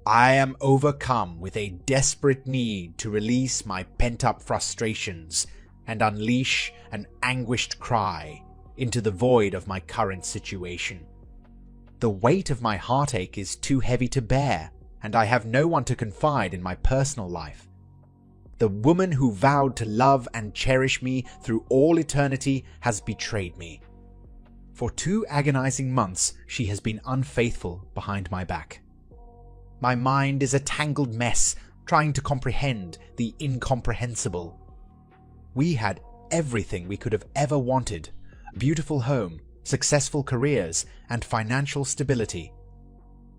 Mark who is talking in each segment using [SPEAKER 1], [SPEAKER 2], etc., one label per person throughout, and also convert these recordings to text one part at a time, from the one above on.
[SPEAKER 1] I am overcome with a desperate need to release my pent-up frustrations and unleash an anguished cry into the void of my current situation. The weight of my heartache is too heavy to bear, and I have no one to confide in my personal life. The woman who vowed to love and cherish me through all eternity has betrayed me. For 2 agonizing months, she has been unfaithful behind my back. My mind is a tangled mess, trying to comprehend the incomprehensible. We had everything we could have ever wanted: a beautiful home, successful careers, and financial stability.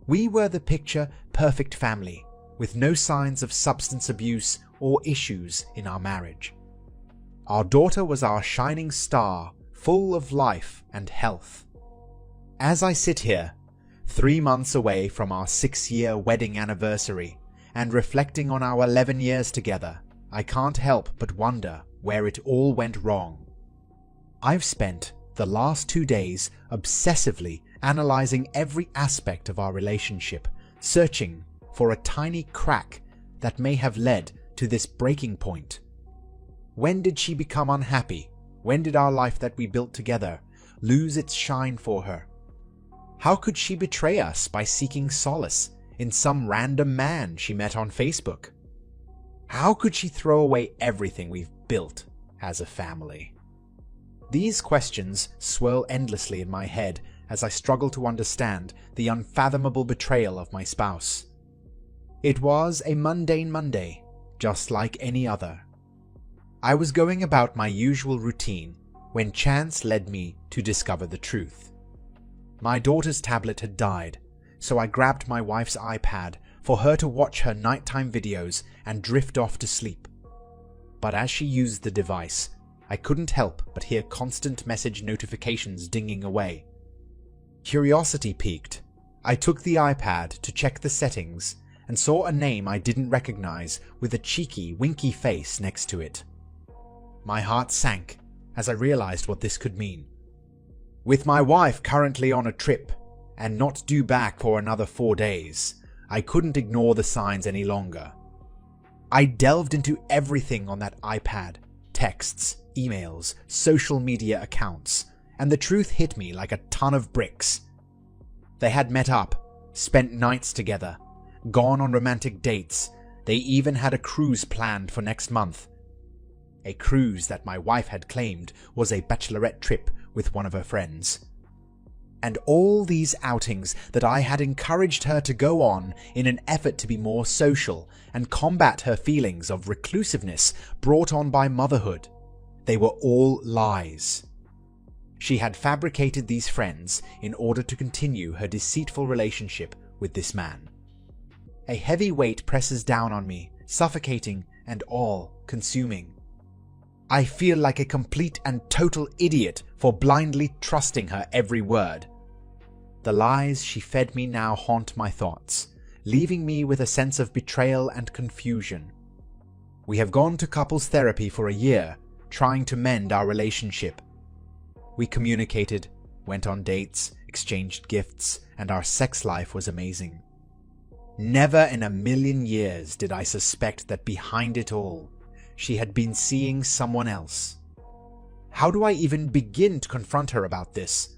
[SPEAKER 1] We were the picture-perfect family, with no signs of substance abuse or issues in our marriage. Our daughter was our shining star, full of life and health. As I sit here, 3 months away from our 6-year wedding anniversary, and reflecting on our 11 years together, I can't help but wonder where it all went wrong. I've spent the last 2 days obsessively analyzing every aspect of our relationship, searching for a tiny crack that may have led to this breaking point. When did she become unhappy? When did our life that we built together lose its shine for her? How could she betray us by seeking solace in some random man she met on Facebook? How could she throw away everything we've built as a family? These questions swirl endlessly in my head as I struggle to understand the unfathomable betrayal of my spouse. It was a mundane Monday, just like any other. I was going about my usual routine when chance led me to discover the truth. My daughter's tablet had died, so I grabbed my wife's iPad for her to watch her nighttime videos and drift off to sleep. But as she used the device, I couldn't help but hear constant message notifications dinging away. Curiosity piqued. I took the iPad to check the settings and saw a name I didn't recognize with a cheeky, winky face next to it. My heart sank as I realized what this could mean. With my wife currently on a trip and not due back for another 4 days, I couldn't ignore the signs any longer. I delved into everything on that iPad: texts, emails, social media accounts, and the truth hit me like a ton of bricks. They had met up, spent nights together, gone on romantic dates. They even had a cruise planned for next month. A cruise that my wife had claimed was a bachelorette trip with one of her friends. And all these outings that I had encouraged her to go on in an effort to be more social and combat her feelings of reclusiveness brought on by motherhood, they were all lies. She had fabricated these friends in order to continue her deceitful relationship with this man. A heavy weight presses down on me, suffocating and all-consuming. I feel like a complete and total idiot for blindly trusting her every word. The lies she fed me now haunt my thoughts, leaving me with a sense of betrayal and confusion. We have gone to couples therapy for a year, trying to mend our relationship. We communicated, went on dates, exchanged gifts, and our sex life was amazing. Never in a million years did I suspect that behind it all, she had been seeing someone else. How do I even begin to confront her about this?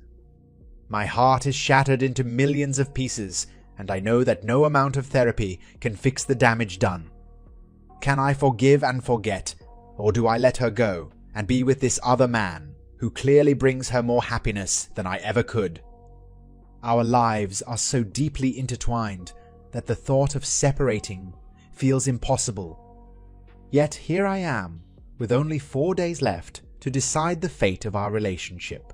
[SPEAKER 1] My heart is shattered into millions of pieces, and I know that no amount of therapy can fix the damage done. Can I forgive and forget, or do I let her go and be with this other man who clearly brings her more happiness than I ever could? Our lives are so deeply intertwined that the thought of separating feels impossible. Yet here I am, with only 4 days left to decide the fate of our relationship.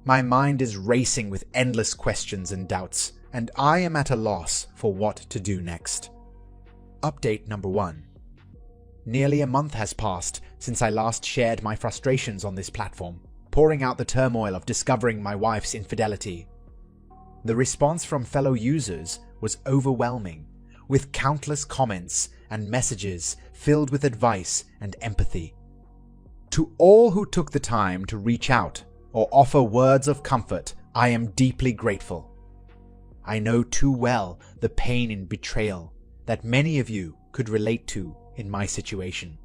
[SPEAKER 1] My mind is racing with endless questions and doubts, and I am at a loss for what to do next. Update number 1. Nearly a month has passed since I last shared my frustrations on this platform, pouring out the turmoil of discovering my wife's infidelity. The response from fellow users was overwhelming, with countless comments and messages filled with advice and empathy. To all who took the time to reach out or offer words of comfort, I am deeply grateful. I know too well the pain in betrayal that many of you could relate to in my situation.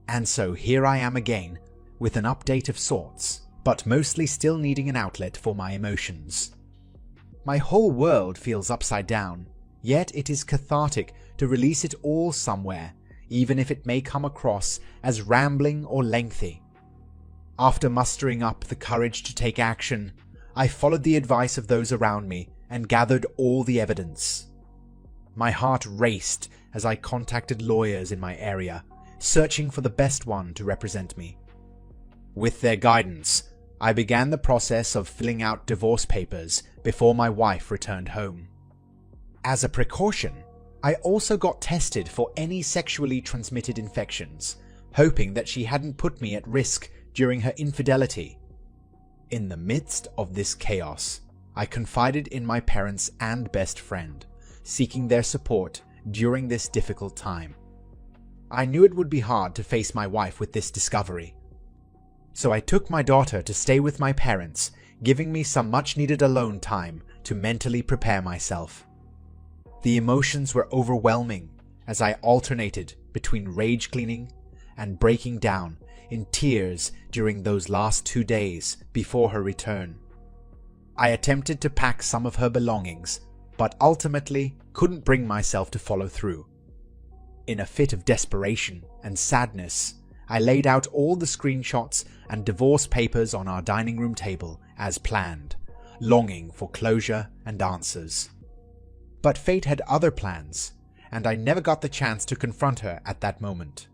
[SPEAKER 1] And so here I am again with an update of sorts, but mostly still needing an outlet for my emotions. My whole world feels upside down, yet it is cathartic to release it all somewhere, even if it may come across as rambling or lengthy. After mustering up the courage to take action, I followed the advice of those around me and gathered all the evidence. My heart raced as I contacted lawyers in my area, searching for the best one to represent me. With their guidance, I began the process of filling out divorce papers before my wife returned home. As a precaution, I also got tested for any sexually transmitted infections, hoping that she hadn't put me at risk during her infidelity. In the midst of this chaos, I confided in my parents and best friend, seeking their support during this difficult time. I knew it would be hard to face my wife with this discovery. So I took my daughter to stay with my parents, giving me some much-needed alone time to mentally prepare myself. The emotions were overwhelming as I alternated between rage cleaning and breaking down in tears during those last 2 days before her return. I attempted to pack some of her belongings, but ultimately couldn't bring myself to follow through. In a fit of desperation and sadness, I laid out all the screenshots and divorce papers on our dining room table as planned, longing for closure and answers. But fate had other plans, and I never got the chance to confront her at that moment.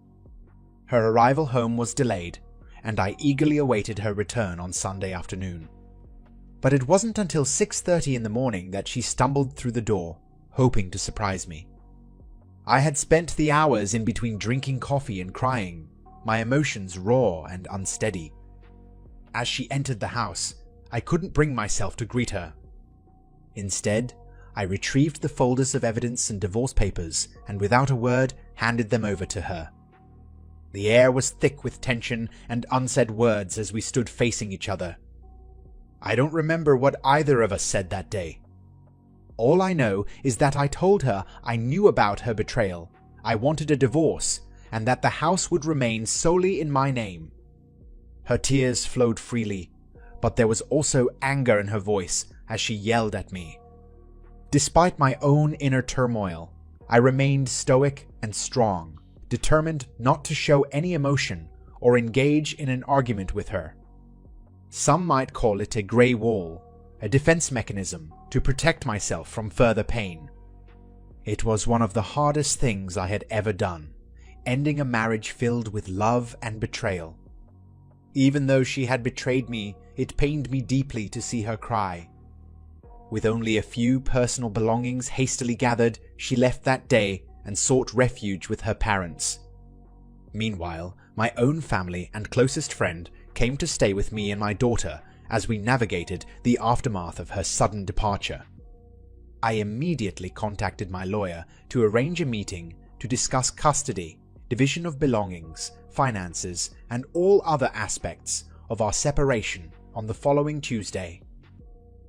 [SPEAKER 1] Her arrival home was delayed, and I eagerly awaited her return on Sunday afternoon. But it wasn't until 6:30 in the morning that she stumbled through the door, hoping to surprise me. I had spent the hours in between drinking coffee and crying, my emotions raw and unsteady. As she entered the house, I couldn't bring myself to greet her. Instead, I retrieved the folders of evidence and divorce papers and without a word handed them over to her. The air was thick with tension and unsaid words as we stood facing each other. I don't remember what either of us said that day. All I know is that I told her I knew about her betrayal, I wanted a divorce, and that the house would remain solely in my name. Her tears flowed freely, but there was also anger in her voice as she yelled at me. Despite my own inner turmoil, I remained stoic and strong, determined not to show any emotion or engage in an argument with her. Some might call it a grey wall, a defense mechanism to protect myself from further pain. It was one of the hardest things I had ever done, ending a marriage filled with love and betrayal. Even though she had betrayed me, it pained me deeply to see her cry. With only a few personal belongings hastily gathered, she left that day and sought refuge with her parents. Meanwhile, my own family and closest friend came to stay with me and my daughter as we navigated the aftermath of her sudden departure. I immediately contacted my lawyer to arrange a meeting to discuss custody, division of belongings, finances, and all other aspects of our separation on the following Tuesday.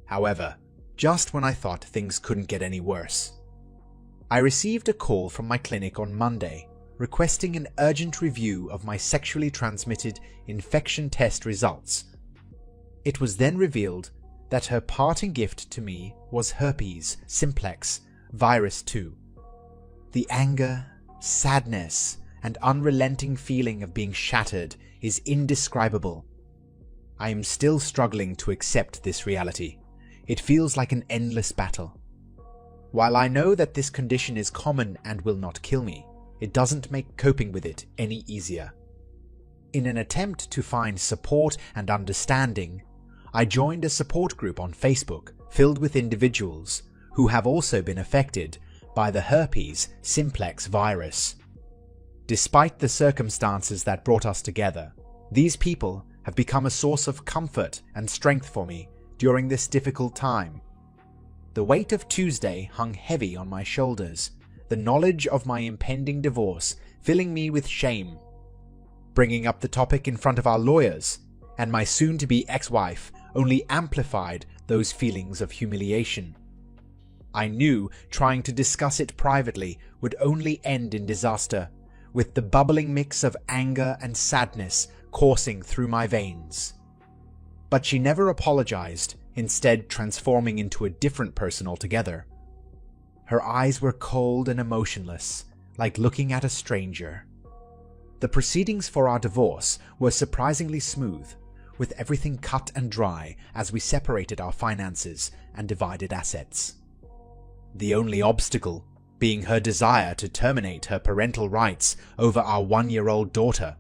[SPEAKER 1] However, just when I thought things couldn't get any worse, I received a call from my clinic on Monday requesting an urgent review of my sexually transmitted infection test results. It was then revealed that her parting gift to me was herpes simplex virus 2. The anger, sadness, and unrelenting feeling of being shattered is indescribable. I am still struggling to accept this reality. It feels like an endless battle. While I know that this condition is common and will not kill me, it doesn't make coping with it any easier. In an attempt to find support and understanding, I joined a support group on Facebook filled with individuals who have also been affected by the herpes simplex virus. Despite the circumstances that brought us together, these people have become a source of comfort and strength for me during this difficult time. The weight of Tuesday hung heavy on my shoulders, the knowledge of my impending divorce filling me with shame. Bringing up the topic in front of our lawyers and my soon-to-be ex-wife only amplified those feelings of humiliation. I knew trying to discuss it privately would only end in disaster, with the bubbling mix of anger and sadness coursing through my veins. But she never apologized, instead transforming into a different person altogether. Her eyes were cold and emotionless, like looking at a stranger. The proceedings for our divorce were surprisingly smooth, with everything cut and dry as we separated our finances and divided assets. The only obstacle being her desire to terminate her parental rights over our 1-year-old daughter.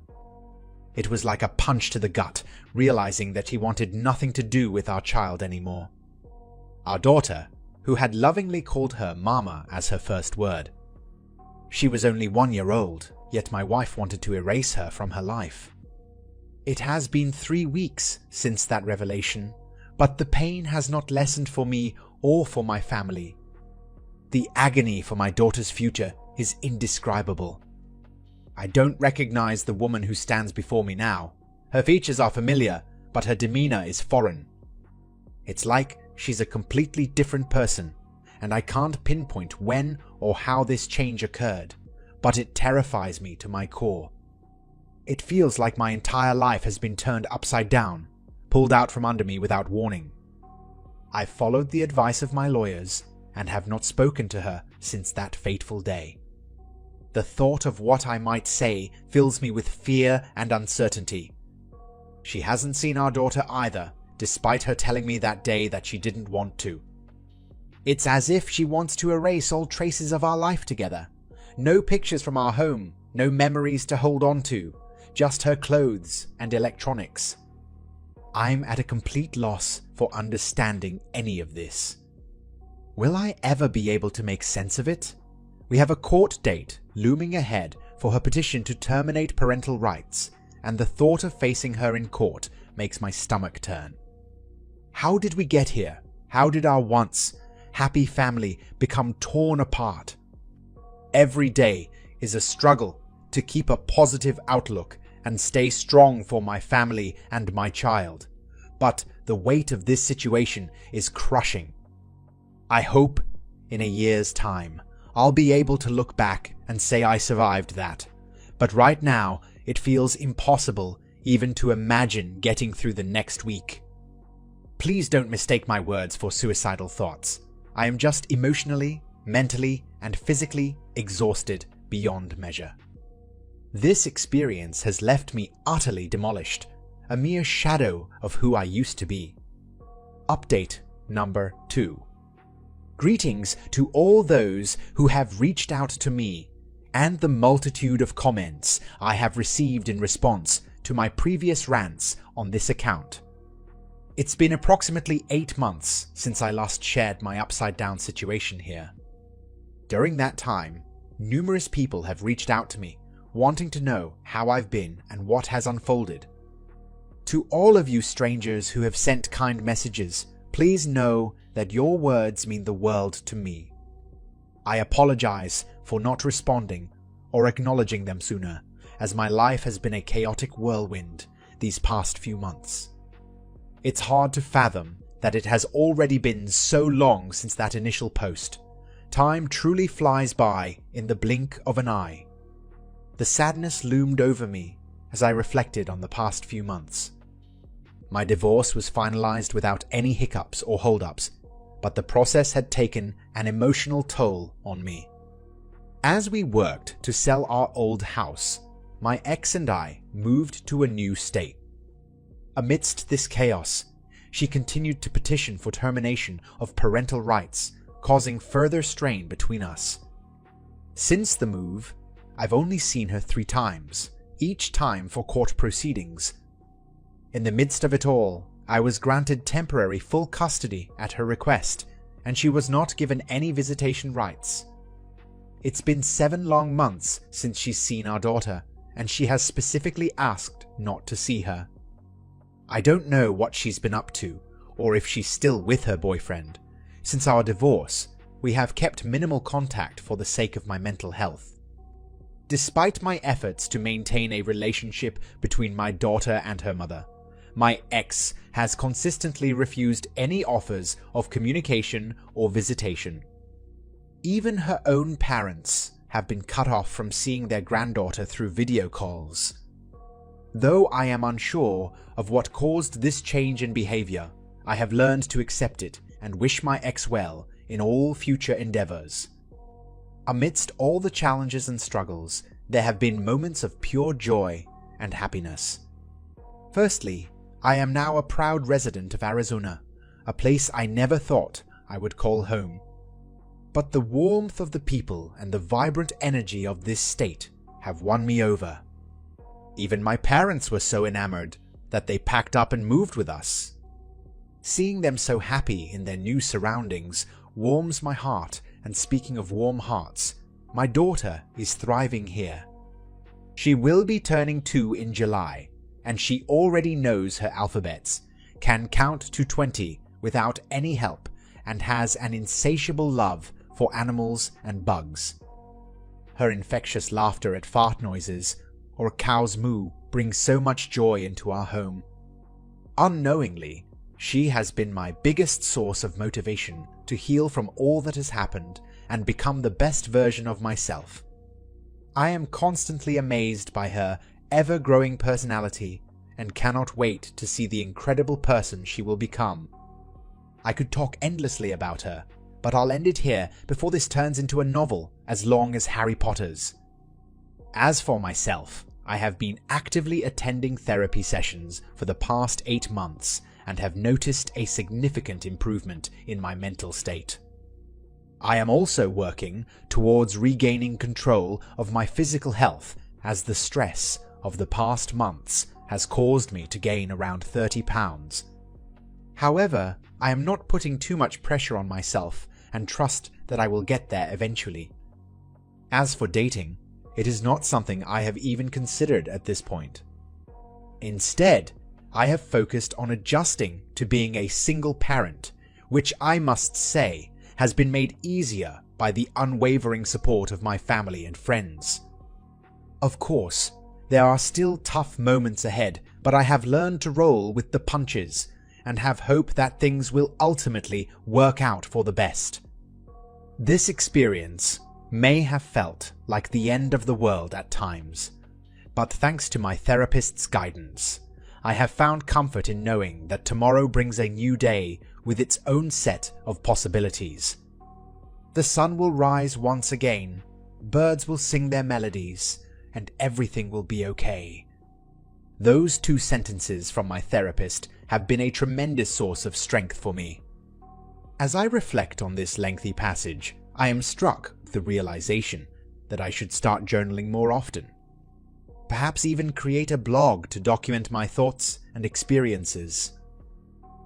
[SPEAKER 1] It was like a punch to the gut, realizing that he wanted nothing to do with our child anymore. Our daughter, who had lovingly called her Mama as her first word. She was only 1 year old, yet my wife wanted to erase her from her life. It has been 3 weeks since that revelation, but the pain has not lessened for me or for my family. The agony for my daughter's future is indescribable. I don't recognize the woman who stands before me now. Her features are familiar, but her demeanor is foreign. It's like she's a completely different person, and I can't pinpoint when or how this change occurred, but it terrifies me to my core. It feels like my entire life has been turned upside down, pulled out from under me without warning. I've followed the advice of my lawyers and have not spoken to her since that fateful day. The thought of what I might say fills me with fear and uncertainty. She hasn't seen our daughter either, despite her telling me that day that she didn't want to. It's as if she wants to erase all traces of our life together. No pictures from our home, no memories to hold on to, just her clothes and electronics. I'm at a complete loss for understanding any of this. Will I ever be able to make sense of it? We have a court date looming ahead for her petition to terminate parental rights, and the thought of facing her in court makes my stomach turn. How did we get here? How did our once happy family become torn apart? Every day is a struggle to keep a positive outlook and stay strong for my family and my child, but the weight of this situation is crushing. I hope in a year's time I'll be able to look back and say I survived that, but right now it feels impossible even to imagine getting through the next week. Please don't mistake my words for suicidal thoughts. I am just emotionally, mentally, and physically exhausted beyond measure. This experience has left me utterly demolished, a mere shadow of who I used to be. Update number 2. Greetings to all those who have reached out to me and the multitude of comments I have received in response to my previous rants on this account. It's been approximately 8 months since I last shared my upside down situation here. During that time, numerous people have reached out to me, wanting to know how I've been and what has unfolded. To all of you strangers who have sent kind messages, please know that your words mean the world to me. I apologize for not responding or acknowledging them sooner, as my life has been a chaotic whirlwind these past few months. It's hard to fathom that it has already been so long since that initial post. Time truly flies by in the blink of an eye. The sadness loomed over me as I reflected on the past few months. My divorce was finalized without any hiccups or holdups, but the process had taken an emotional toll on me. As we worked to sell our old house, my ex and I moved to a new state. Amidst this chaos, she continued to petition for termination of parental rights, causing further strain between us. Since the move, I've only seen her 3 times, each time for court proceedings. In the midst of it all, I was granted temporary full custody at her request, and she was not given any visitation rights. It's been 7 long months since she's seen our daughter, and she has specifically asked not to see her. I don't know what she's been up to, or if she's still with her boyfriend. Since our divorce, we have kept minimal contact for the sake of my mental health. Despite my efforts to maintain a relationship between my daughter and her mother, my ex has consistently refused any offers of communication or visitation. Even her own parents have been cut off from seeing their granddaughter through video calls. Though I am unsure of what caused this change in behavior, I have learned to accept it and wish my ex well in all future endeavors. Amidst all the challenges and struggles, there have been moments of pure joy and happiness. Firstly, I am now a proud resident of Arizona, a place I never thought I would call home. But the warmth of the people and the vibrant energy of this state have won me over. Even my parents were so enamored that they packed up and moved with us. Seeing them so happy in their new surroundings warms my heart, and speaking of warm hearts, my daughter is thriving here. She will be turning 2 in July, and she already knows her alphabets, can count to 20 without any help, and has an insatiable love for animals and bugs. Her infectious laughter at fart noises or a cow's moo brings so much joy into our home. Unknowingly, she has been my biggest source of motivation to heal from all that has happened and become the best version of myself. I am constantly amazed by her ever-growing personality and cannot wait to see the incredible person she will become. I could talk endlessly about her, but I'll end it here before this turns into a novel as long as Harry Potter's. As for myself, I have been actively attending therapy sessions for the past 8 months and have noticed a significant improvement in my mental state. I am also working towards regaining control of my physical health, as the stress of the past months has caused me to gain around 30 pounds. However, I am not putting too much pressure on myself and trust that I will get there eventually. As for dating, it is not something I have even considered at this point. Instead, I have focused on adjusting to being a single parent, which I must say has been made easier by the unwavering support of my family and friends. Of course, there are still tough moments ahead, but I have learned to roll with the punches and have hope that things will ultimately work out for the best. This experience may have felt like the end of the world at times, but thanks to my therapist's guidance, I have found comfort in knowing that tomorrow brings a new day with its own set of possibilities. The sun will rise once again, birds will sing their melodies, and everything will be okay. Those 2 sentences from my therapist have been a tremendous source of strength for me. As I reflect on this lengthy passage, I am struck with the realization that I should start journaling more often. Perhaps even create a blog to document my thoughts and experiences.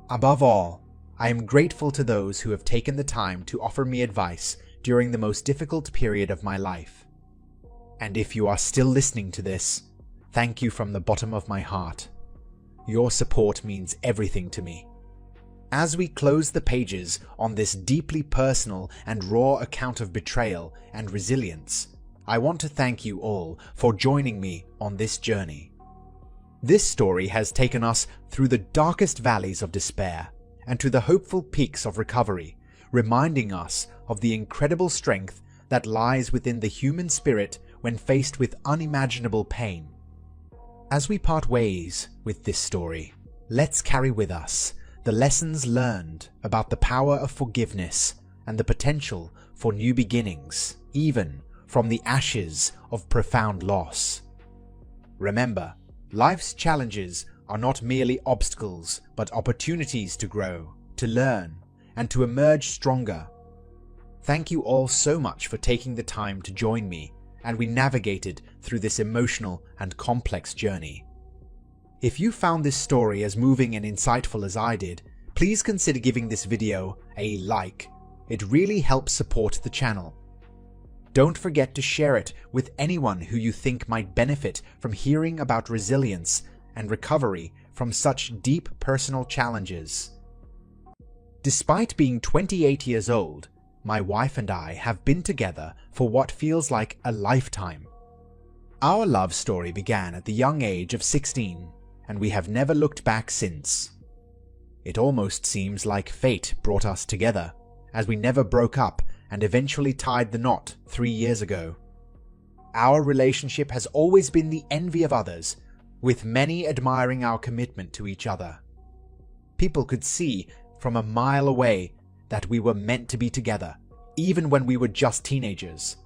[SPEAKER 1] Above all, I am grateful to those who have taken the time to offer me advice during the most difficult period of my life. And if you are still listening to this, thank you from the bottom of my heart. Your support means everything to me. As we close the pages on this deeply personal and raw account of betrayal and resilience, I want to thank you all for joining me on this journey. This story has taken us through the darkest valleys of despair and to the hopeful peaks of recovery, reminding us of the incredible strength that lies within the human spirit when faced with unimaginable pain. As we part ways with this story, let's carry with us the lessons learned about the power of forgiveness and the potential for new beginnings, even from the ashes of profound loss. Remember, life's challenges are not merely obstacles, but opportunities to grow, to learn, and to emerge stronger. Thank you all so much for taking the time to join me, and we navigated through this emotional and complex journey. If you found this story as moving and insightful as I did, please consider giving this video a like. It really helps support the channel. Don't forget to share it with anyone who you think might benefit from hearing about resilience and recovery from such deep personal challenges. Despite being 28 years old, my wife and I have been together for what feels like a lifetime. Our love story began at the young age of 16, and we have never looked back since. It almost seems like fate brought us together, as we never broke up and eventually tied the knot 3 years ago. Our relationship has always been the envy of others, with many admiring our commitment to each other. People could see from a mile away that we were meant to be together, even when we were just teenagers.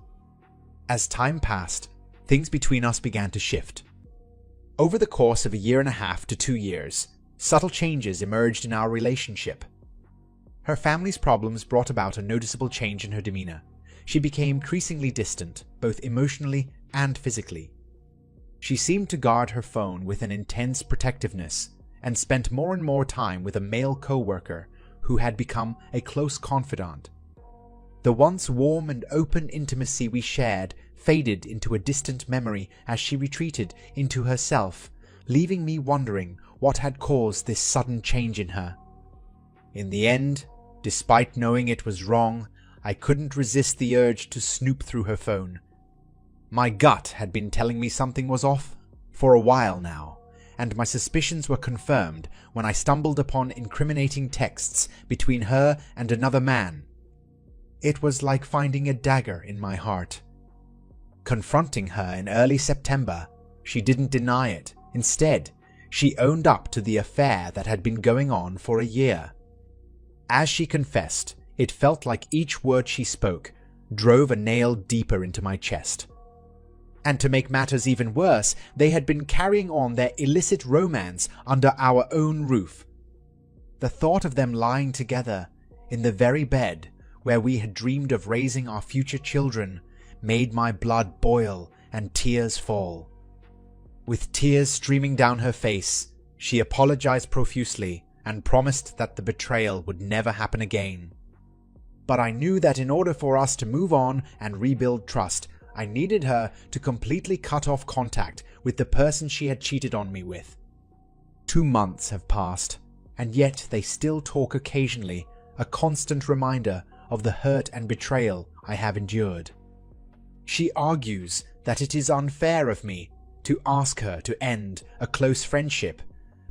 [SPEAKER 1] As time passed, things between us began to shift. Over the course of 1.5 to 2 years, subtle changes emerged in our relationship. Her family's problems brought about a noticeable change in her demeanor. She became increasingly distant, both emotionally and physically. She seemed to guard her phone with an intense protectiveness and spent more and more time with a male co-worker who had become a close confidant. The once warm and open intimacy we shared faded into a distant memory as she retreated into herself, leaving me wondering what had caused this sudden change in her. In the end, despite knowing it was wrong, I couldn't resist the urge to snoop through her phone. My gut had been telling me something was off for a while now, and my suspicions were confirmed when I stumbled upon incriminating texts between her and another man. It was like finding a dagger in my heart. Confronting her in early September, she didn't deny it. Instead, she owned up to the affair that had been going on for a year. As she confessed, it felt like each word she spoke drove a nail deeper into my chest. And to make matters even worse, they had been carrying on their illicit romance under our own roof. The thought of them lying together in the very bed where we had dreamed of raising our future children made my blood boil and tears fall. With tears streaming down her face, she apologized profusely and promised that the betrayal would never happen again. But I knew that in order for us to move on and rebuild trust, I needed her to completely cut off contact with the person she had cheated on me with. 2 months have passed, and yet they still talk occasionally, a constant reminder of the hurt and betrayal I have endured. She argues that it is unfair of me to ask her to end a close friendship,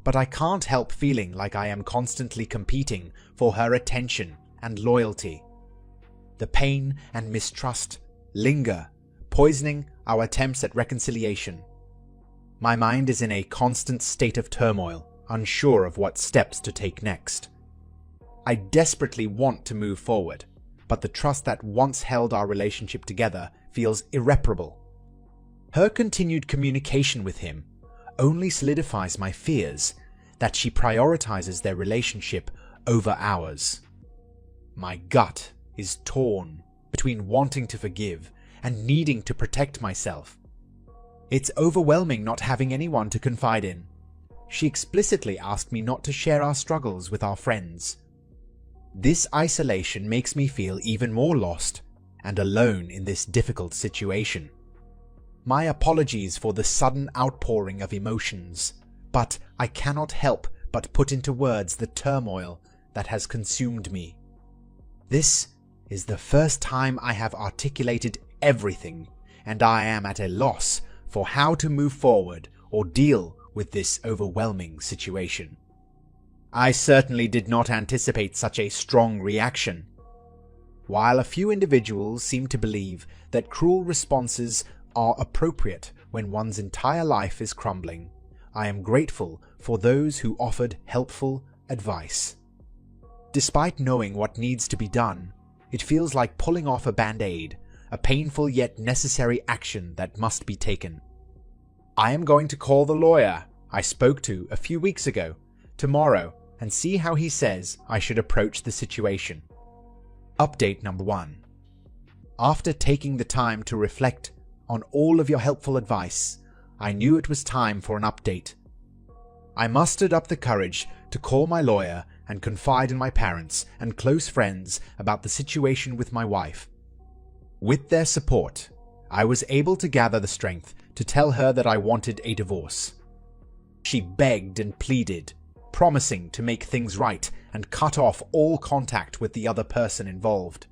[SPEAKER 1] but I can't help feeling like I am constantly competing for her attention and loyalty. The pain and mistrust linger, poisoning our attempts at reconciliation. My mind is in a constant state of turmoil, unsure of what steps to take next. I desperately want to move forward, but the trust that once held our relationship together feels irreparable. Her continued communication with him only solidifies my fears that she prioritizes their relationship over ours. My gut is torn between wanting to forgive and needing to protect myself. It's overwhelming not having anyone to confide in. She explicitly asked me not to share our struggles with our friends. This isolation makes me feel even more lost and alone in this difficult situation. My apologies for the sudden outpouring of emotions, but I cannot help but put into words the turmoil that has consumed me. This is the first time I have articulated everything, and I am at a loss for how to move forward or deal with this overwhelming situation. I certainly did not anticipate such a strong reaction. While a few individuals seem to believe that cruel responses are appropriate when one's entire life is crumbling, I am grateful for those who offered helpful advice. Despite knowing what needs to be done, it feels like pulling off a band-aid, a painful yet necessary action that must be taken. I am going to call the lawyer I spoke to a few weeks ago tomorrow and see how he says I should approach the situation. Update number 1. After taking the time to reflect on all of your helpful advice, I knew it was time for an update. I mustered up the courage to call my lawyer and confide in my parents and close friends about the situation with my wife. With their support, I was able to gather the strength to tell her that I wanted a divorce. She begged and pleaded, promising to make things right and cut off all contact with the other person involved.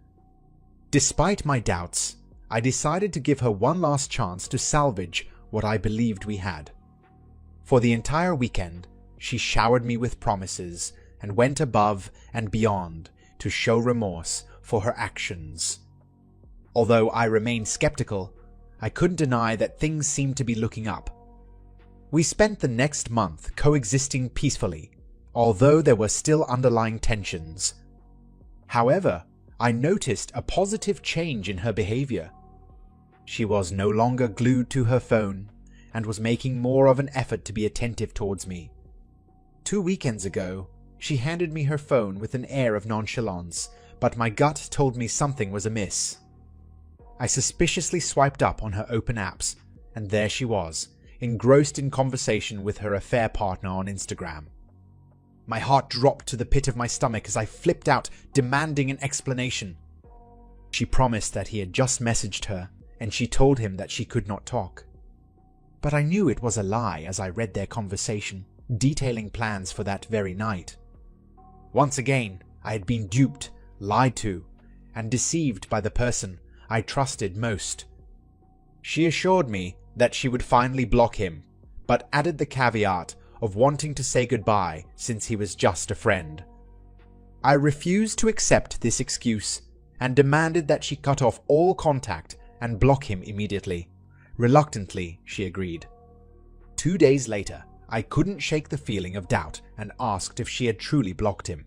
[SPEAKER 1] Despite my doubts, I decided to give her one last chance to salvage what I believed we had. For the entire weekend, she showered me with promises and went above and beyond to show remorse for her actions Although I remained skeptical, I couldn't deny that things seemed to be looking up. We spent the next month coexisting peacefully, although there were still underlying tensions. However, I noticed a positive change in her behavior. She was no longer glued to her phone and was making more of an effort to be attentive towards me. 2 weekends ago, she handed me her phone with an air of nonchalance, but my gut told me something was amiss. I suspiciously swiped up on her open apps, and there she was, engrossed in conversation with her affair partner on Instagram. My heart dropped to the pit of my stomach as I flipped out, demanding an explanation. She promised that he had just messaged her, and she told him that she could not talk. But I knew it was a lie as I read their conversation, detailing plans for that very night. Once again, I had been duped, lied to, and deceived by the person I trusted most. She assured me that she would finally block him, but added the caveat of wanting to say goodbye since he was just a friend. I refused to accept this excuse and demanded that she cut off all contact and block him immediately. Reluctantly, she agreed. 2 days later, I couldn't shake the feeling of doubt and asked if she had truly blocked him.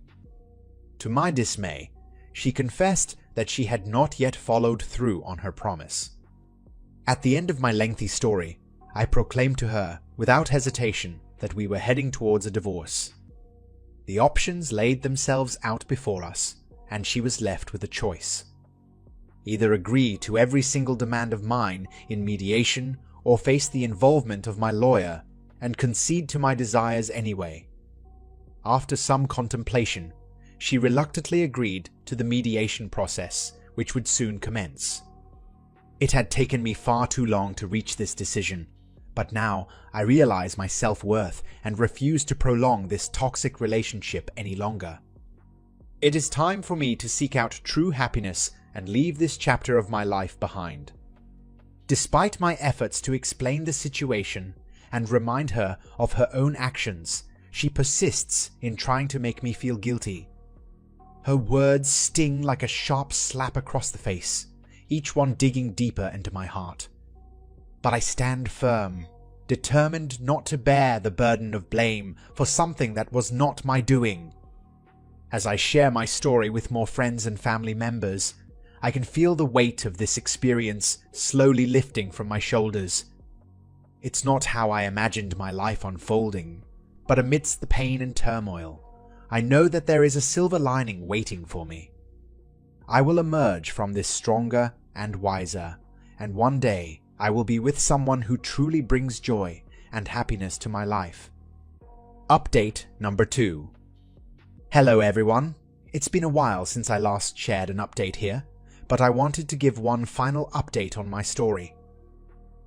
[SPEAKER 1] To my dismay, she confessed that she had not yet followed through on her promise. At the end of my lengthy story, I proclaimed to her, without hesitation, that we were heading towards a divorce. The options laid themselves out before us, and she was left with a choice. Either agree to every single demand of mine in mediation or face the involvement of my lawyer and concede to my desires anyway. After some contemplation, she reluctantly agreed to the mediation process, which would soon commence. It had taken me far too long to reach this decision, but now I realize my self-worth and refuse to prolong this toxic relationship any longer. It is time for me to seek out true happiness and leave this chapter of my life behind. Despite my efforts to explain the situation and remind her of her own actions, she persists in trying to make me feel guilty. Her words sting like a sharp slap across the face, each one digging deeper into my heart. But I stand firm, determined not to bear the burden of blame for something that was not my doing. As I share my story with more friends and family members, I can feel the weight of this experience slowly lifting from my shoulders. It's not how I imagined my life unfolding, but amidst the pain and turmoil, I know that there is a silver lining waiting for me. I will emerge from this stronger and wiser, and one day I will be with someone who truly brings joy and happiness to my life. Update number 2. Hello everyone. It's been a while since I last shared an update here, but I wanted to give one final update on my story.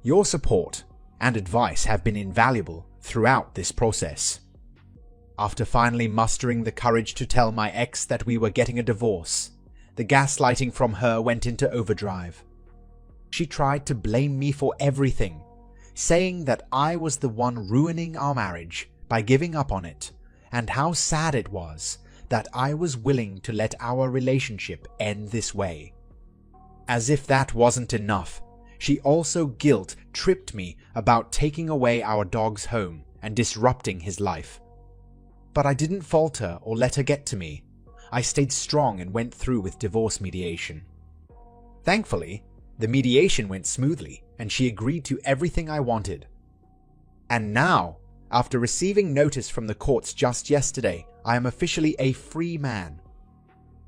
[SPEAKER 1] Your support and advice have been invaluable throughout this process. After finally mustering the courage to tell my ex that we were getting a divorce, the gaslighting from her went into overdrive. She tried to blame me for everything, saying that I was the one ruining our marriage by giving up on it, and how sad it was that I was willing to let our relationship end this way. As if that wasn't enough, she also guilt-tripped me about taking away our dog's home and disrupting his life. But I didn't falter or let her get to me. I stayed strong and went through with divorce mediation. Thankfully, the mediation went smoothly and she agreed to everything I wanted. And now, after receiving notice from the courts just yesterday, I am officially a free man.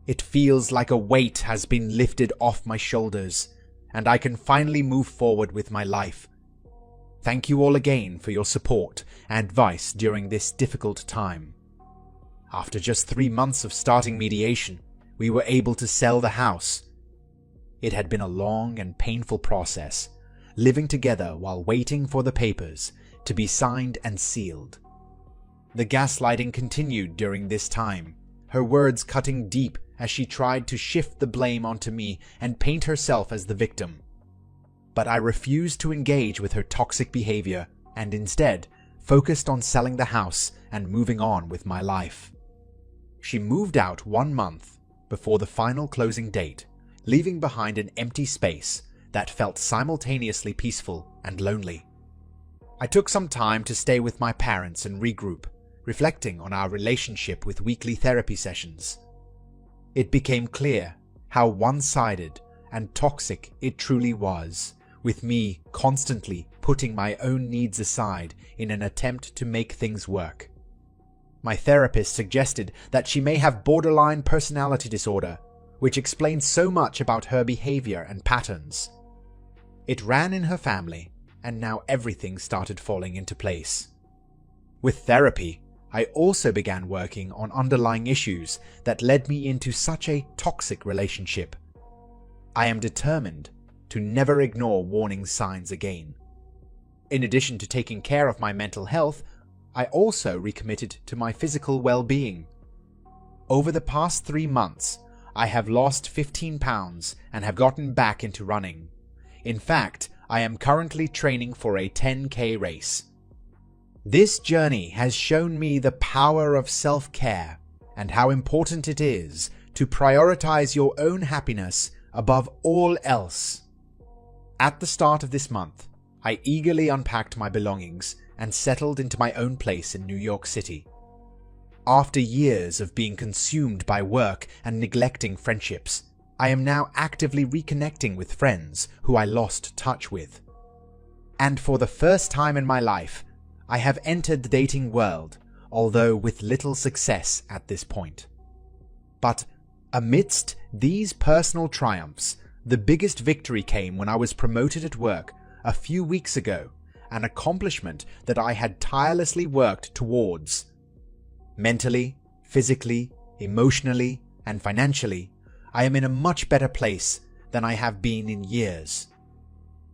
[SPEAKER 1] It feels like a weight has been lifted off my shoulders, and I can finally move forward with my life. Thank you all again for your support and advice during this difficult time. After just 3 months of starting mediation, we were able to sell the house. It had been a long and painful process, living together while waiting for the papers to be signed and sealed. The gaslighting continued during this time, her words cutting deep as she tried to shift the blame onto me and paint herself as the victim. But I refused to engage with her toxic behavior and instead focused on selling the house and moving on with my life. She moved out 1 month before the final closing date leaving behind an empty space that felt simultaneously peaceful and lonely. I took some time to stay with my parents and regroup, reflecting on our relationship with weekly therapy sessions. It became clear how one-sided and toxic it truly was, with me constantly putting my own needs aside in an attempt to make things work. My therapist suggested that she may have borderline personality disorder, which explains so much about her behavior and patterns. It ran in her family, and now everything started falling into place. With therapy, I also began working on underlying issues that led me into such a toxic relationship. I am determined to never ignore warning signs again. In addition to taking care of my mental health, I also recommitted to my physical well-being. Over the past 3 months, I have lost 15 pounds and have gotten back into running. In fact, I am currently training for a 10K race. This journey has shown me the power of self-care and how important it is to prioritize your own happiness above all else. At the start of this month, I eagerly unpacked my belongings and settled into my own place in New York City. After years of being consumed by work and neglecting friendships, I am now actively reconnecting with friends who I lost touch with. And for the first time in my life, I have entered the dating world, although with little success at this point. But amidst these personal triumphs, the biggest victory came when I was promoted at work a few weeks ago, an accomplishment that I had tirelessly worked towards. Mentally, physically, emotionally, and financially, I am in a much better place than I have been in years.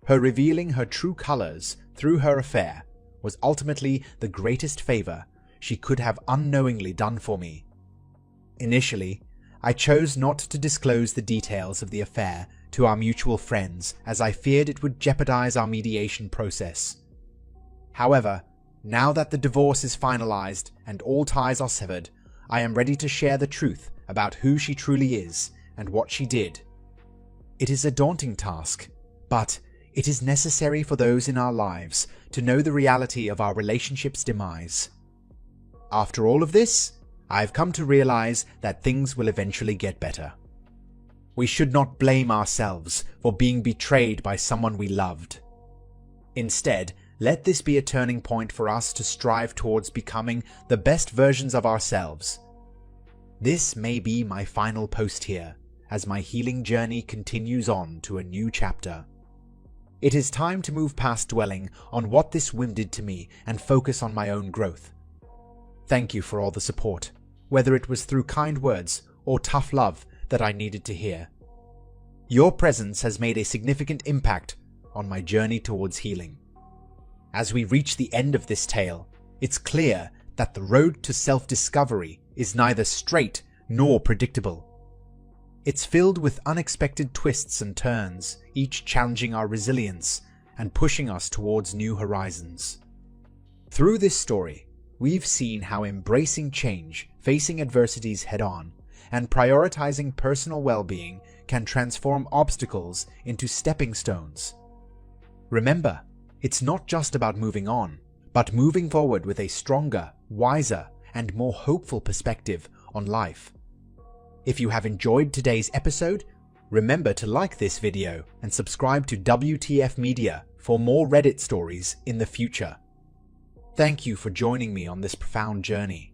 [SPEAKER 1] Her revealing her true colors through her affair was ultimately the greatest favor she could have unknowingly done for me. Initially, I chose not to disclose the details of the affair to our mutual friends as I feared it would jeopardize our mediation process. However, now that the divorce is finalized and all ties are severed, I am ready to share the truth about who she truly is and what she did. It is a daunting task, but it is necessary for those in our lives to know the reality of our relationship's demise. After all of this, I've come to realize that things will eventually get better. We should not blame ourselves for being betrayed by someone we loved. Instead, let this be a turning point for us to strive towards becoming the best versions of ourselves. This may be my final post here, as my healing journey continues on to a new chapter. It is time to move past dwelling on what this whim did to me and focus on my own growth. Thank you for all the support, whether it was through kind words or tough love that I needed to hear. Your presence has made a significant impact on my journey towards healing. As we reach the end of this tale, it's clear that the road to self-discovery is neither straight nor predictable. It's filled with unexpected twists and turns, each challenging our resilience and pushing us towards new horizons. Through this story, we've seen how embracing change, facing adversities head-on, and prioritizing personal well-being can transform obstacles into stepping stones. Remember, it's not just about moving on, but moving forward with a stronger, wiser, and more hopeful perspective on life. If you have enjoyed today's episode, remember to like this video and subscribe to WTF Media for more Reddit stories in the future. Thank you for joining me on this profound journey.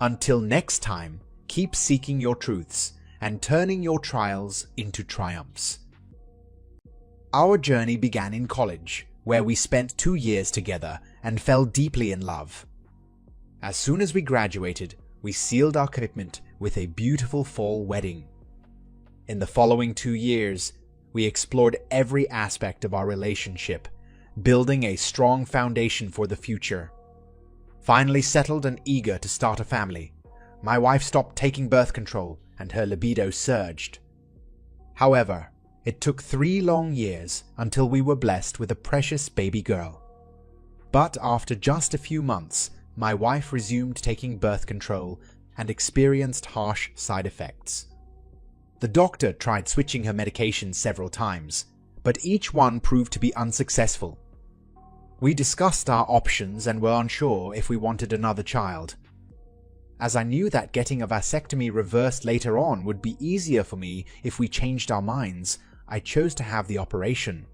[SPEAKER 1] Until next time, keep seeking your truths and turning your trials into triumphs. Our journey began in college, where we spent 2 years together and fell deeply in love. As soon as we graduated, we sealed our commitment with a beautiful fall wedding. In the following 2 years, we explored every aspect of our relationship, building a strong foundation for the future. Finally settled and eager to start a family, my wife stopped taking birth control and her libido surged. However, it took 3 long years until we were blessed with a precious baby girl. But after just a few months, my wife resumed taking birth control and experienced harsh side effects. The doctor tried switching her medications several times, but each one proved to be unsuccessful. We discussed our options and were unsure if we wanted another child. As I knew that getting a vasectomy reversed later on would be easier for me if we changed our minds, I chose to have the operation.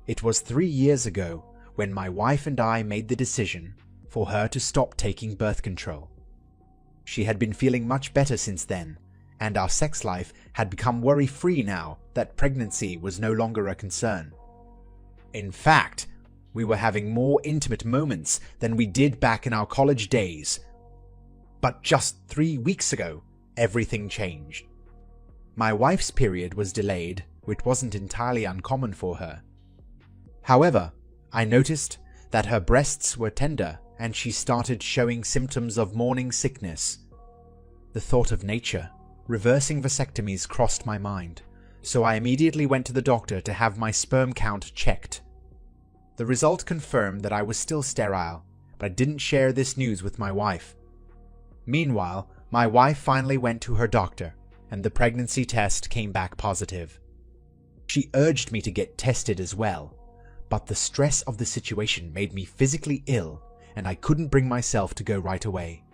[SPEAKER 1] It was 3 years ago when my wife and I made the decision for her to stop taking birth control. She had been feeling much better since then, and our sex life had become worry-free now that pregnancy was no longer a concern. In fact, we were having more intimate moments than we did back in our college days. But just 3 weeks ago, everything changed. My wife's period was delayed, which wasn't entirely uncommon for her. However, I noticed that her breasts were tender and she started showing symptoms of morning sickness. The thought of nature reversing vasectomies crossed my mind, so I immediately went to the doctor to have my sperm count checked. The result confirmed that I was still sterile, but I didn't share this news with my wife. Meanwhile, my wife finally went to her doctor, and the pregnancy test came back positive. She urged me to get tested as well, but the stress of the situation made me physically ill, and I couldn't bring myself to go right away.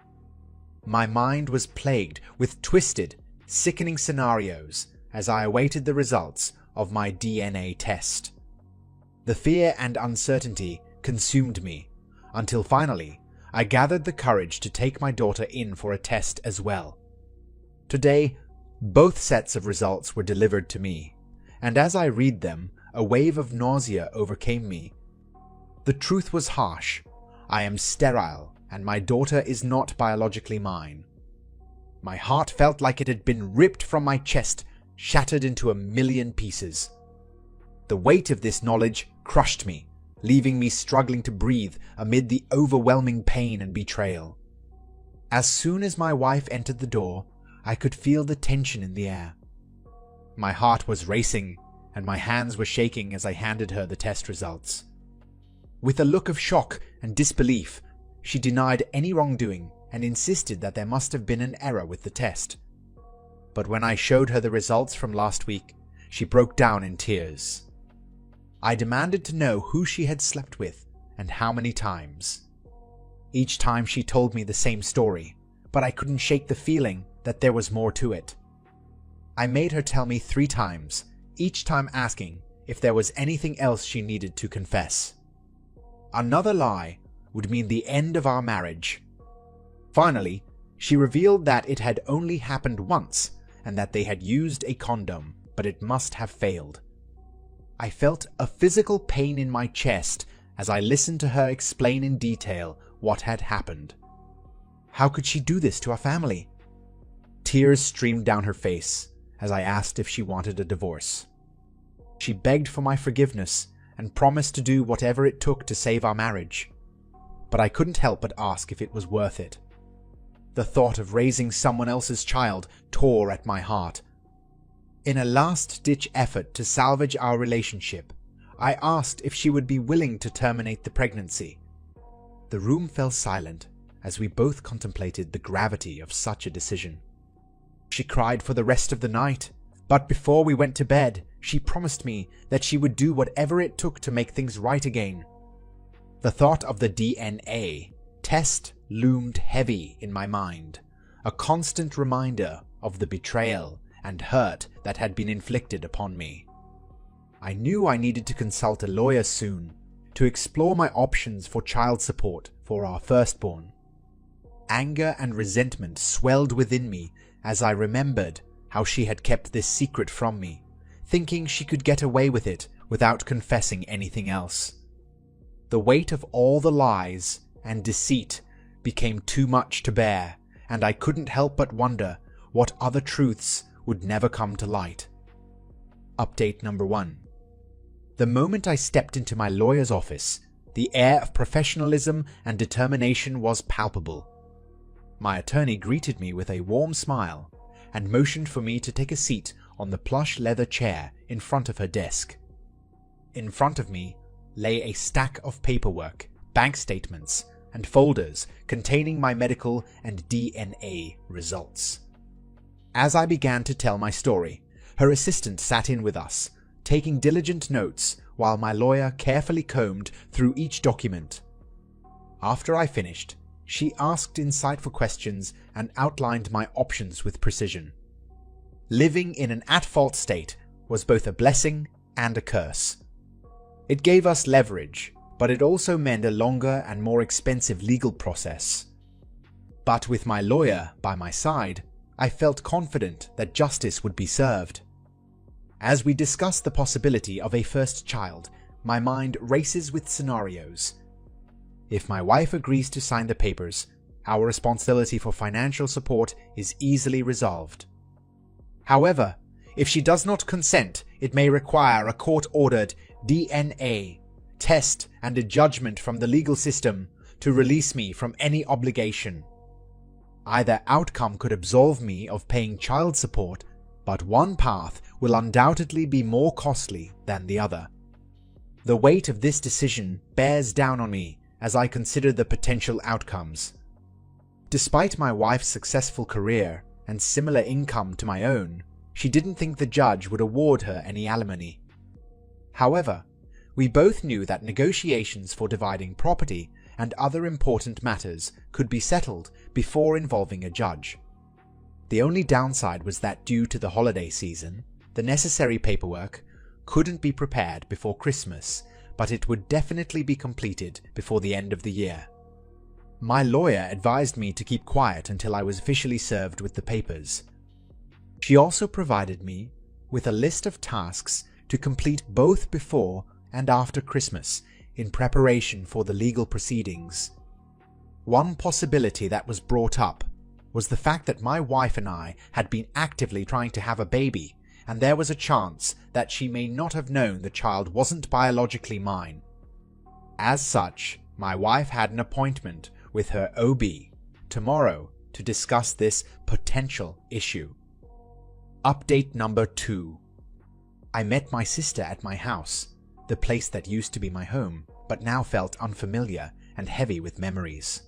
[SPEAKER 1] My mind was plagued with twisted, sickening scenarios as I awaited the results of my DNA test. The fear and uncertainty consumed me, until finally I gathered the courage to take my daughter in for a test as well. Today, both sets of results were delivered to me, and as I read them, a wave of nausea overcame me. The truth was harsh. I am sterile, and my daughter is not biologically mine. My heart felt like it had been ripped from my chest, shattered into a million pieces. The weight of this knowledge crushed me, leaving me struggling to breathe amid the overwhelming pain and betrayal. As soon as my wife entered the door, I could feel the tension in the air. My heart was racing, and my hands were shaking as I handed her the test results. With a look of shock and disbelief, she denied any wrongdoing and insisted that there must have been an error with the test. But when I showed her the results from last week, she broke down in tears. I demanded to know who she had slept with and how many times. Each time she told me the same story, but I couldn't shake the feeling that there was more to it. I made her tell me 3 times, each time asking if there was anything else she needed to confess. Another lie would mean the end of our marriage. Finally, she revealed that it had only happened once and that they had used a condom, but it must have failed. I felt a physical pain in my chest as I listened to her explain in detail what had happened. How could she do this to our family? Tears streamed down her face as I asked if she wanted a divorce. She begged for my forgiveness and promised to do whatever it took to save our marriage. But I couldn't help but ask if it was worth it. The thought of raising someone else's child tore at my heart. In a last-ditch effort to salvage our relationship, I asked if she would be willing to terminate the pregnancy. The room fell silent as we both contemplated the gravity of such a decision. She cried for the rest of the night, but before we went to bed, she promised me that she would do whatever it took to make things right again. The thought of the DNA test loomed heavy in my mind, a constant reminder of the betrayal and hurt that had been inflicted upon me. I knew I needed to consult a lawyer soon to explore my options for child support for our firstborn. Anger and resentment swelled within me as I remembered how she had kept this secret from me, thinking she could get away with it without confessing anything else. The weight of all the lies and deceit became too much to bear, and I couldn't help but wonder what other truths would never come to light. Update number 1. The moment I stepped into my lawyer's office, the air of professionalism and determination was palpable. My attorney greeted me with a warm smile and motioned for me to take a seat on the plush leather chair in front of her desk. In front of me lay a stack of paperwork, bank statements, and folders containing my medical and DNA results. As I began to tell my story, her assistant sat in with us, taking diligent notes while my lawyer carefully combed through each document. After I finished, she asked insightful questions and outlined my options with precision. Living in an at-fault state was both a blessing and a curse. It gave us leverage, but it also meant a longer and more expensive legal process. But with my lawyer by my side, I felt confident that justice would be served. As we discuss the possibility of a first child, my mind races with scenarios. If my wife agrees to sign the papers, our responsibility for financial support is easily resolved. However, if she does not consent, it may require a court-ordered DNA test and a judgment from the legal system to release me from any obligation. Either outcome could absolve me of paying child support, but one path will undoubtedly be more costly than the other. The weight of this decision bears down on me as I consider the potential outcomes. Despite my wife's successful career and similar income to my own, she didn't think the judge would award her any alimony. However, we both knew that negotiations for dividing property and other important matters could be settled before involving a judge. The only downside was that due to the holiday season, the necessary paperwork couldn't be prepared before Christmas, but it would definitely be completed before the end of the year. My lawyer advised me to keep quiet until I was officially served with the papers. She also provided me with a list of tasks to complete both before and after Christmas in preparation for the legal proceedings. One possibility that was brought up was the fact that my wife and I had been actively trying to have a baby, and there was a chance that she may not have known the child wasn't biologically mine. As such, my wife had an appointment with her OB tomorrow to discuss this potential issue. Update number 2. I met my sister at my house, the place that used to be my home, but now felt unfamiliar and heavy with memories.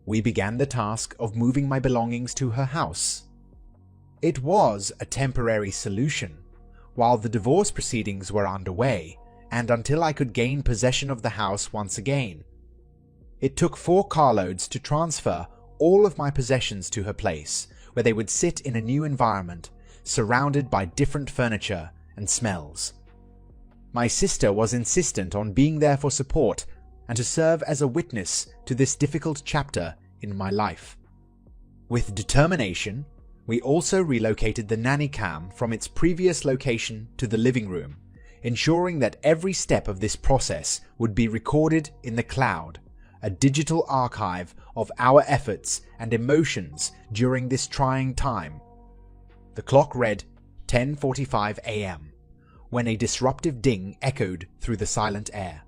[SPEAKER 1] We began the task of moving my belongings to her house. It was a temporary solution, while the divorce proceedings were underway, and until I could gain possession of the house once again. It took 4 carloads to transfer all of my possessions to her place, where they would sit in a new environment, surrounded by different furniture and smells. My sister was insistent on being there for support and to serve as a witness to this difficult chapter in my life. With determination, we also relocated the nanny cam from its previous location to the living room, ensuring that every step of this process would be recorded in the cloud, a digital archive of our efforts and emotions during this trying time. The clock read 10:45 a.m. when a disruptive ding echoed through the silent air.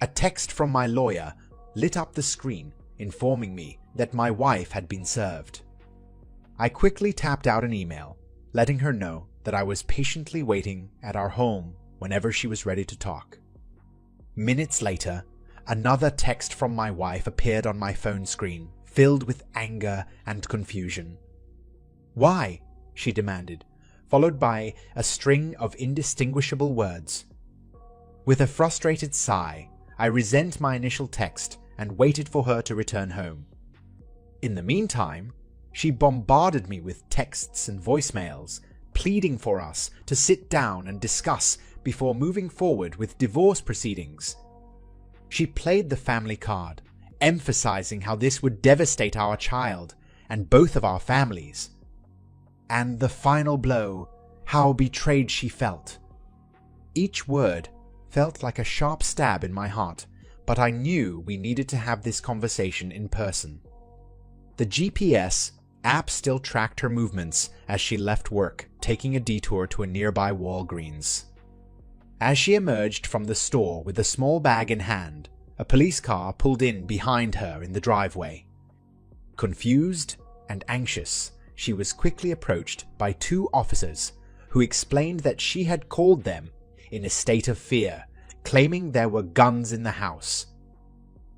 [SPEAKER 1] A text from my lawyer lit up the screen, informing me that my wife had been served. I quickly tapped out an email, letting her know that I was patiently waiting at our home whenever she was ready to talk. Minutes later, another text from my wife appeared on my phone screen, filled with anger and confusion. "Why?" she demanded, followed by a string of indistinguishable words. With a frustrated sigh, I resent my initial text and waited for her to return home. In the meantime, she bombarded me with texts and voicemails, pleading for us to sit down and discuss before moving forward with divorce proceedings. She played the family card, emphasizing how this would devastate our child and both of our families. And the final blow, how betrayed she felt. Each word felt like a sharp stab in my heart, but I knew we needed to have this conversation in person. The GPS app still tracked her movements as she left work, taking a detour to a nearby Walgreens. As she emerged from the store with a small bag in hand, a police car pulled in behind her in the driveway. Confused and anxious, she was quickly approached by 2 officers who explained that she had called them in a state of fear, claiming there were guns in the house.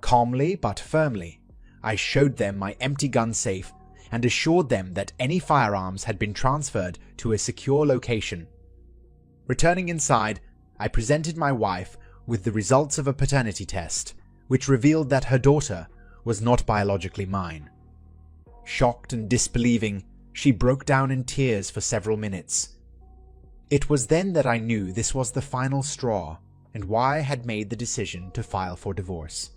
[SPEAKER 1] Calmly but firmly, I showed them my empty gun safe and assured them that any firearms had been transferred to a secure location. Returning inside, I presented my wife with the results of a paternity test, which revealed that her daughter was not biologically mine. Shocked and disbelieving, she broke down in tears for several minutes. It was then that I knew this was the final straw and why I had made the decision to file for divorce.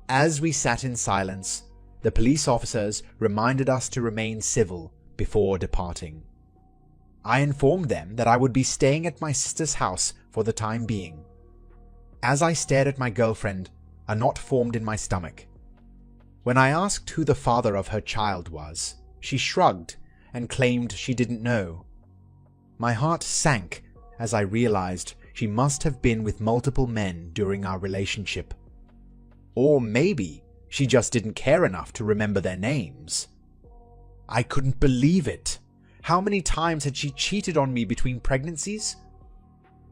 [SPEAKER 1] As we sat in silence, the police officers reminded us to remain civil before departing. I informed them that I would be staying at my sister's house for the time being. As I stared at my girlfriend, a knot formed in my stomach. When I asked who the father of her child was, she shrugged and claimed she didn't know. My heart sank as I realized she must have been with multiple men during our relationship. Or maybe she just didn't care enough to remember their names. I couldn't believe it. How many times had she cheated on me between pregnancies?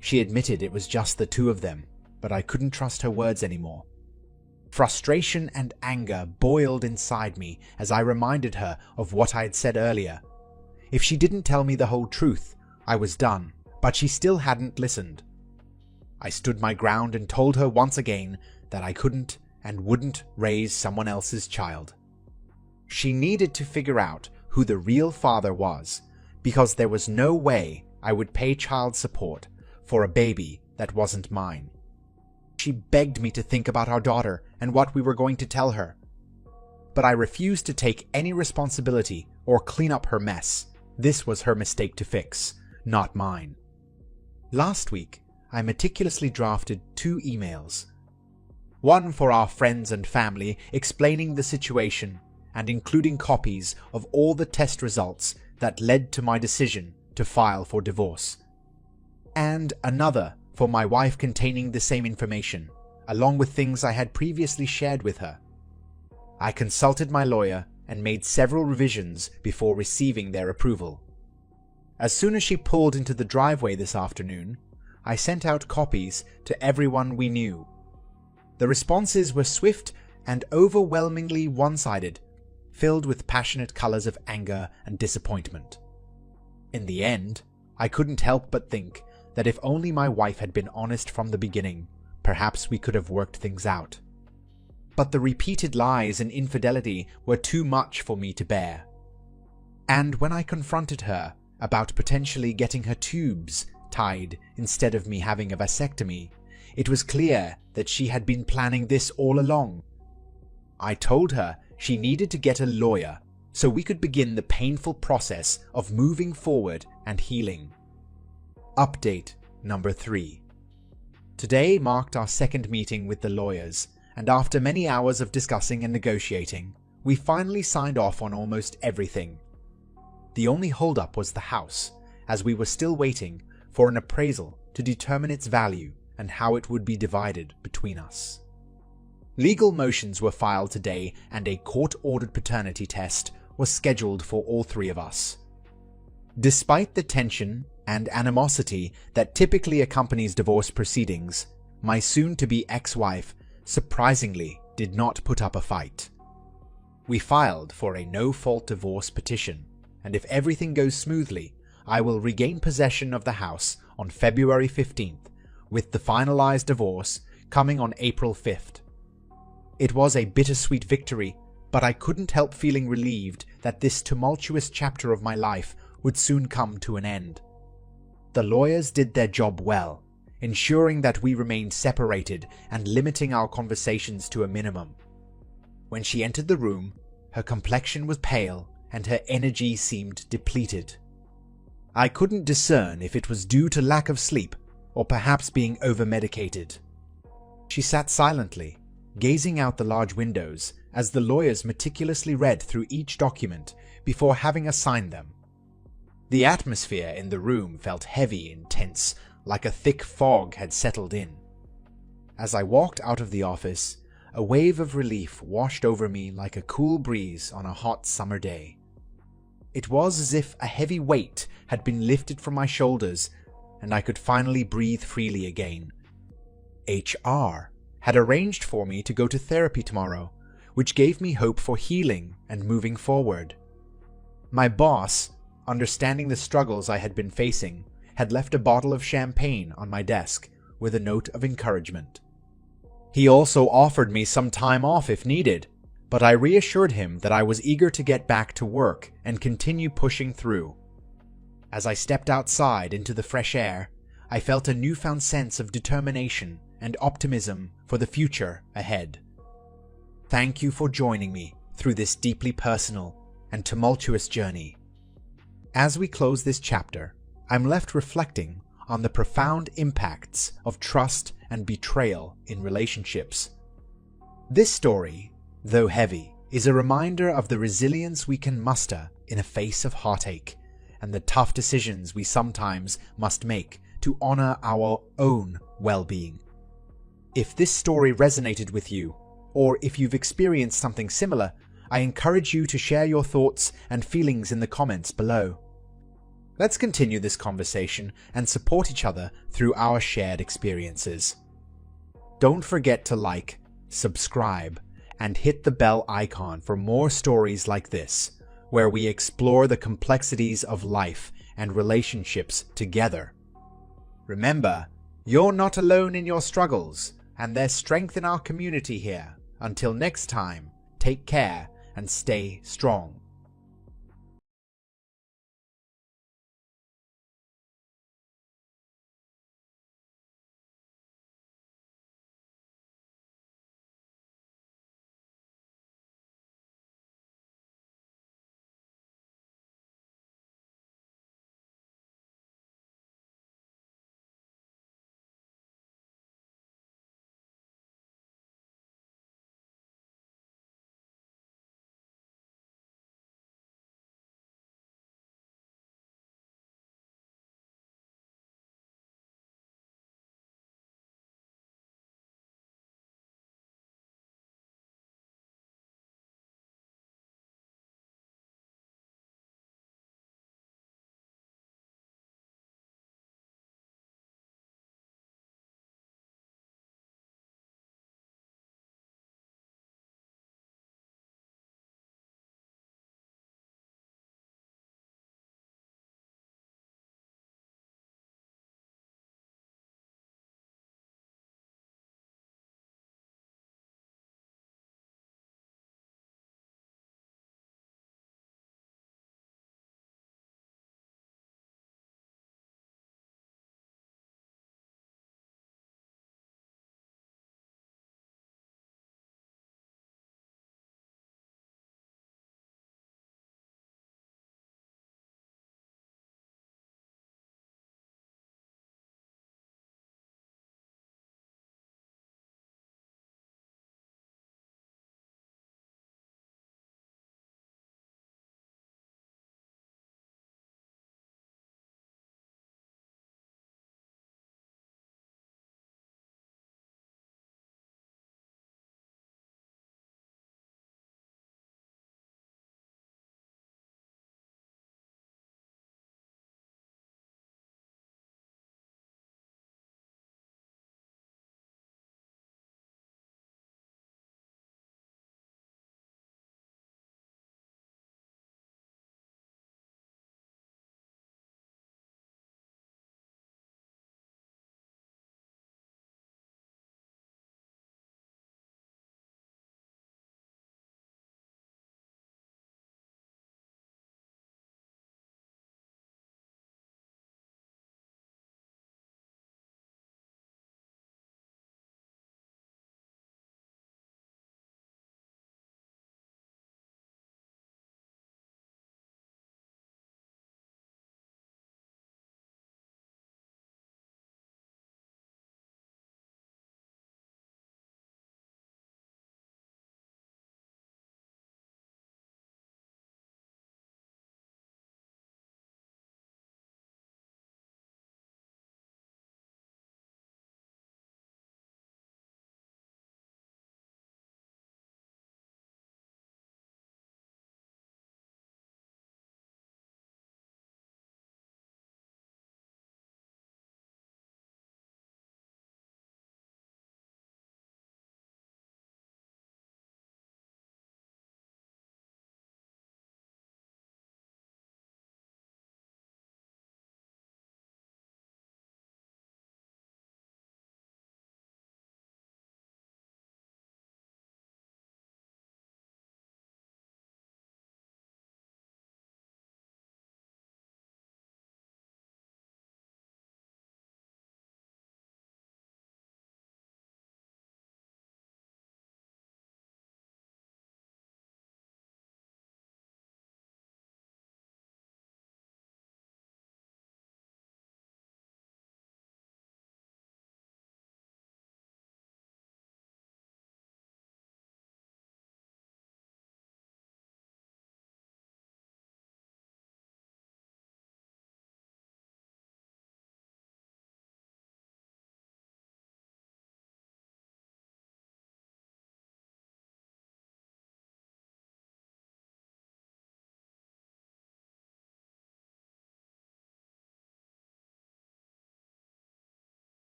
[SPEAKER 1] She admitted it was just the two of them, but I couldn't trust her words anymore. Frustration and anger boiled inside me as I reminded her of what I had said earlier. If she didn't tell me the whole truth, I was done, but she still hadn't listened. I stood my ground and told her once again that I couldn't and wouldn't raise someone else's child. She needed to figure out who the real father was, because there was no way I would pay child support for a baby that wasn't mine. She begged me to think about our daughter and what we were going to tell her. But I refused to take any responsibility or clean up her mess. This was her mistake to fix, not mine. Last week, I meticulously drafted 2 emails. One for our friends and family explaining the situation and including copies of all the test results that led to my decision to file for divorce. And another for my wife containing the same information, along with things I had previously shared with her. I consulted my lawyer and made several revisions before receiving their approval. As soon as she pulled into the driveway this afternoon, I sent out copies to everyone we knew. The responses were swift and overwhelmingly one-sided, filled with passionate colors of anger and disappointment. In the end, I couldn't help but think that if only my wife had been honest from the beginning, perhaps we could have worked things out. But the repeated lies and infidelity were too much for me to bear. And when I confronted her about potentially getting her tubes tied instead of me having a vasectomy, it was clear that she had been planning this all along. I told her she needed to get a lawyer so we could begin the painful process of moving forward and healing. Update number 3. Today marked our second meeting with the lawyers, and after many hours of discussing and negotiating, we finally signed off on almost everything. The only holdup was the house, as we were still waiting for an appraisal to determine its value and how it would be divided between us. Legal motions were filed today and a court-ordered paternity test was scheduled for all 3 of us. Despite the tension and animosity that typically accompanies divorce proceedings, my soon-to-be ex-wife surprisingly did not put up a fight. We filed for a no-fault divorce petition, and if everything goes smoothly, I will regain possession of the house on February 15th, with the finalized divorce coming on April 5th. It was a bittersweet victory, but I couldn't help feeling relieved that this tumultuous chapter of my life would soon come to an end. The lawyers did their job well, ensuring that we remained separated and limiting our conversations to a minimum. When she entered the room, her complexion was pale and her energy seemed depleted. I couldn't discern if it was due to lack of sleep or perhaps being over-medicated. She sat silently, gazing out the large windows as the lawyers meticulously read through each document before having us sign them. The atmosphere in the room felt heavy and tense, like a thick fog had settled in. As I walked out of the office, a wave of relief washed over me like a cool breeze on a hot summer day. It was as if a heavy weight had been lifted from my shoulders and I could finally breathe freely again. HR had arranged for me to go to therapy tomorrow, which gave me hope for healing and moving forward. My boss, understanding the struggles I had been facing, had left a bottle of champagne on my desk with a note of encouragement. He also offered me some time off if needed, but I reassured him that I was eager to get back to work and continue pushing through. As I stepped outside into the fresh air, I felt a newfound sense of determination and optimism for the future ahead. Thank you for joining me through this deeply personal and tumultuous journey. As we close this chapter, I'm left reflecting on the profound impacts of trust and betrayal in relationships. This story, though heavy, is a reminder of the resilience we can muster in the face of heartache and the tough decisions we sometimes must make to honor our own well-being. If this story resonated with you, or if you've experienced something similar, I encourage you to share your thoughts and feelings in the comments below. Let's continue this conversation and support each other through our shared experiences. Don't forget to like, subscribe, and hit the bell icon for more stories like this, where we explore the complexities of life and relationships together. Remember, you're not alone in your struggles, and there's strength in our community here. Until next time, take care and stay strong.